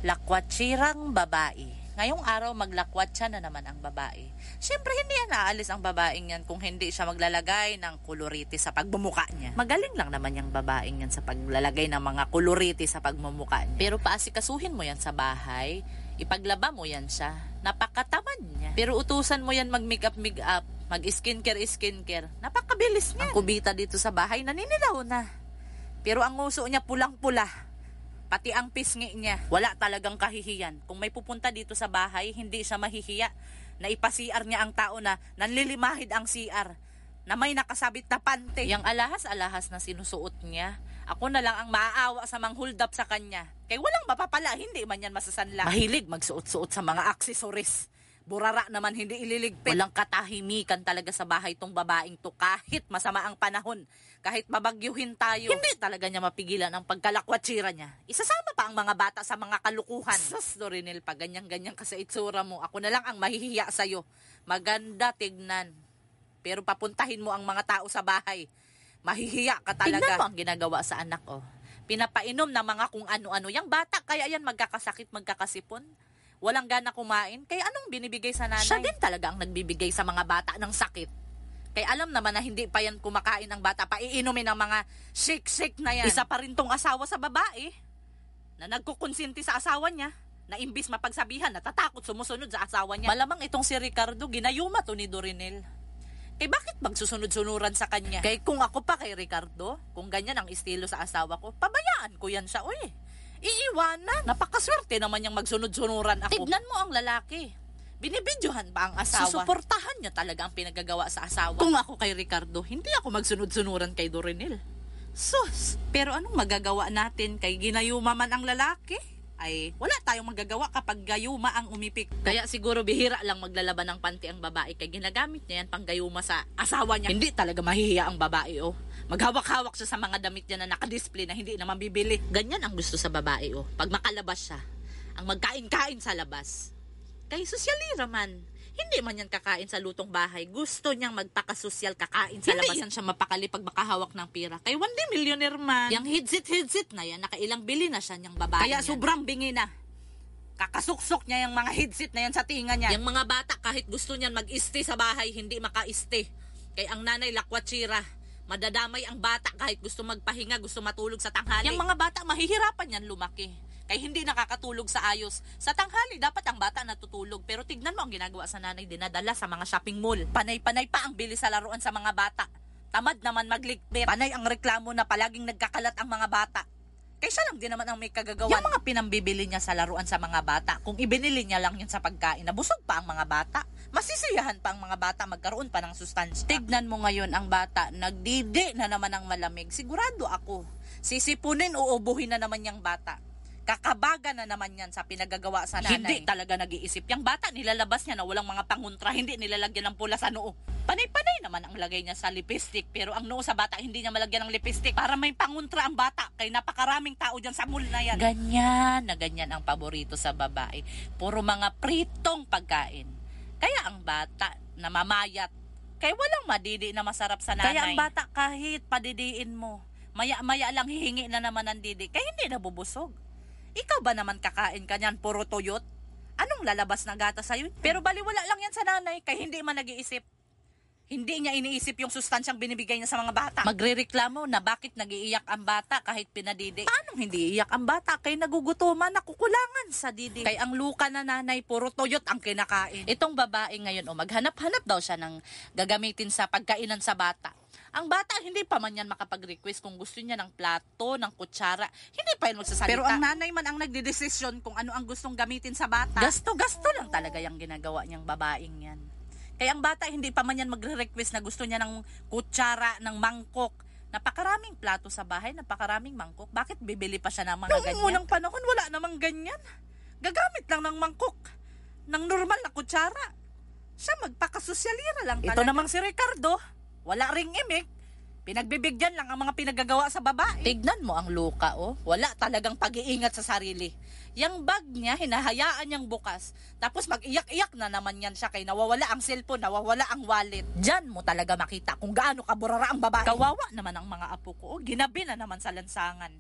Lakwatsirang babae. Ngayong araw maglakwatsa na naman ang babae. Siyempre hindi yan aalis ang babaeng yan kung hindi siya maglalagay ng kuloriti sa pagmumuka niya. Magaling lang naman yung babaeng yan sa paglalagay ng mga kuloriti sa pagmumuka niya. Pero paasikasuhin mo yan sa bahay, ipaglaba mo yan siya. Napakatamad niya. Pero utusan mo yan mag-makeup, mag-skincare. Napakabilis niya. Ang kubita dito sa bahay, naninilaw na. Pero ang nguso niya pulang-pula. Pati ang pisngi niya, wala talagang kahihiyan. Kung may pupunta dito sa bahay, hindi siya mahihiya na ipasiar niya ang tao na nanlilimahid ang CR, na may nakasabit na pante. Yang alahas-alahas na sinusuot niya, ako na lang ang maaawa sa hold up sa kanya. Kay walang mapapala, hindi man yan masasanla. Mahilig magsuot-suot sa mga aksesoris. Burara naman hindi ililigpit. Walang katahimikan talaga sa bahay tong babaeng to kahit masama ang panahon. Kahit mabagyuhin tayo, hindi talaga niya mapigilan ang pagkalakwatsira niya. Isasama pa ang mga bata sa mga kalukuhan. Sus, Dorinel, pag ganyan-ganyan ka sa itsura mo, ako na lang ang mahihiya sa'yo. Maganda tignan. Pero papuntahin mo ang mga tao sa bahay. Mahihiya ka talaga. Tignan mo ang ginagawa sa anak, oh. Pinapainom ng mga kung ano-ano. Yang bata, kaya yan magkakasakit, magkakasipon. Walang gana kumain, kaya anong binibigay sa nanay? Siya din talaga ang nagbibigay sa mga bata ng sakit. Kaya alam naman na hindi pa yan kumakain ang bata, paiinumin ng mga shake-shake na yan. Isa pa rin tong asawa sa babae, na nagkukonsinti sa asawa niya, na imbis mapagsabihan, natatakot sumusunod sa asawa niya. Malamang itong si Ricardo, ginayuma to ni Dorinel. Eh bakit magsusunod-sunuran sa kanya? Kaya kung ako pa kay Ricardo, kung ganyan ang estilo sa asawa ko, pabayaan ko yan siya, iiwanan. Napakaswerte naman yung magsunod-sunuran ako. Tignan mo ang lalaki. Binibidyohan ba ang asawa? Susuportahan niya talaga ang pinagagawa sa asawa. Kung ako kay Ricardo, hindi ako magsunod-sunuran kay Dorinel. Sus! Pero anong magagawa natin kay ginayuma man ang lalaki? Ay, wala tayong magagawa kapag gayuma ang umipik. Kaya siguro bihira lang maglalaban ng panty ang babae kay ginagamit niya yan pang gayuma sa asawa niya. Hindi talaga mahihiya ang babae, Maghawak-hawak siya sa mga damit niya na nakadisplay na hindi naman bibili. Ganyan ang gusto sa babae, Pag makalabas siya, ang magkain-kain sa labas. Kay sosyalira man, hindi man yan kakain sa lutong bahay. Gusto niyang magpakasosyal kakain sa labas. Hindi yan siya mapakali pag makahawak ng pira. Kay one day millionaire man. Yang hidsit na yan, nakailang bili na siya niyang babae. Kaya sobrang bingi na. Kakasuksok niya yung mga hidsit na yan sa tinga niya. Yung mga bata kahit gusto niyan mag-iste sa bahay, hindi maka-iste. Kay ang nanay lakwatsira. Madadamay ang bata kahit gusto magpahinga, gusto matulog sa tanghali. Yung mga bata mahihirapan yan lumaki. Kaya hindi nakakatulog sa ayos. Sa tanghali, dapat ang bata natutulog. Pero tignan mo ang ginagawa sa nanay, dinadala sa mga shopping mall. Panay-panay pa ang bili sa laruan sa mga bata. Tamad naman maglikpit. Panay ang reklamo na palaging nagkakalat ang mga bata. Kaya siya lang din naman ang may kagagawan. Yung mga pinambibili niya sa laruan sa mga bata, kung ibinili niya lang yun sa pagkain, nabusog pa ang mga bata. Masisiyahan pa ang mga bata, magkaroon pa ng sustansya. Tignan mo ngayon ang bata, nagdidi na naman ang malamig. Sigurado ako, sisipunin o ubuhin na naman yung bata. Kakabaga na naman yan sa pinagagawa sa nanay. Hindi talaga nag-iisip. Yung bata, nilalabas niya na walang mga panguntra, hindi nilalagyan ng pula sa noo. Panay-panay naman ang lagay niya sa lipstick, pero ang noo sa bata, hindi niya malagyan ng lipstick. Para may panguntra ang bata, kay napakaraming tao dyan sa mall na yan. Ganyan na ganyan ang paborito sa babae. Puro mga pritong pagkain. Kaya ang bata, namamayat. Kaya walang madidi na masarap sa nanay. Kaya ang bata, kahit padidiin mo, maya-maya lang hihingi na naman ng didi, kaya hindi nabubusog. Ikaw ba naman kakain ka niyan, puro tuyot? Anong lalabas na gata sa'yo? Pero baliwala lang yan sa nanay, kaya hindi man nag-iisip. Hindi niya iniisip yung sustansyang binibigay niya sa mga bata. Magrereklamo na bakit nag-iiyak ang bata kahit pinadidi. Paano hindi iiyak ang bata? Kay nagugutuman, nakukulangan sa didi. Kay ang luka na nanay, puro tuyot ang kinakain. Itong babae ngayon, maghanap-hanap daw siya ng gagamitin sa pagkainan sa bata. Ang bata, hindi pa man yan makapag-request kung gusto niya ng plato, ng kutsara. Hindi pa yan magsasalita. Pero ang nanay man ang nagdedesisyon kung ano ang gustong gamitin sa bata. Gasto-gasto lang talaga yung ginagawa niyang babaeng yan. Kaya ang bata, hindi pa man yan magre-request na gusto niya ng kutsara, ng mangkok. Napakaraming plato sa bahay, napakaraming mangkok. Bakit bibili pa siya ng mga ganyan? Noong unang panahon, wala namang ganyan. Gagamit lang ng mangkok, ng normal na kutsara. Siya magpakasosyalira lang talaga. Ito namang si Ricardo, wala ring imik. Pinagbibigyan lang ang mga pinagagawa sa babae. Tignan mo ang luka, Wala talagang pag-iingat sa sarili. Yang bag niya, hinahayaan niyang bukas. Tapos mag-iyak-iyak na naman yan siya kay nawawala ang cellphone, nawawala ang wallet. Diyan mo talaga makita kung gaano kaburara ang babae. Kawawa naman ang mga apo ko. Ginabi na naman sa lansangan.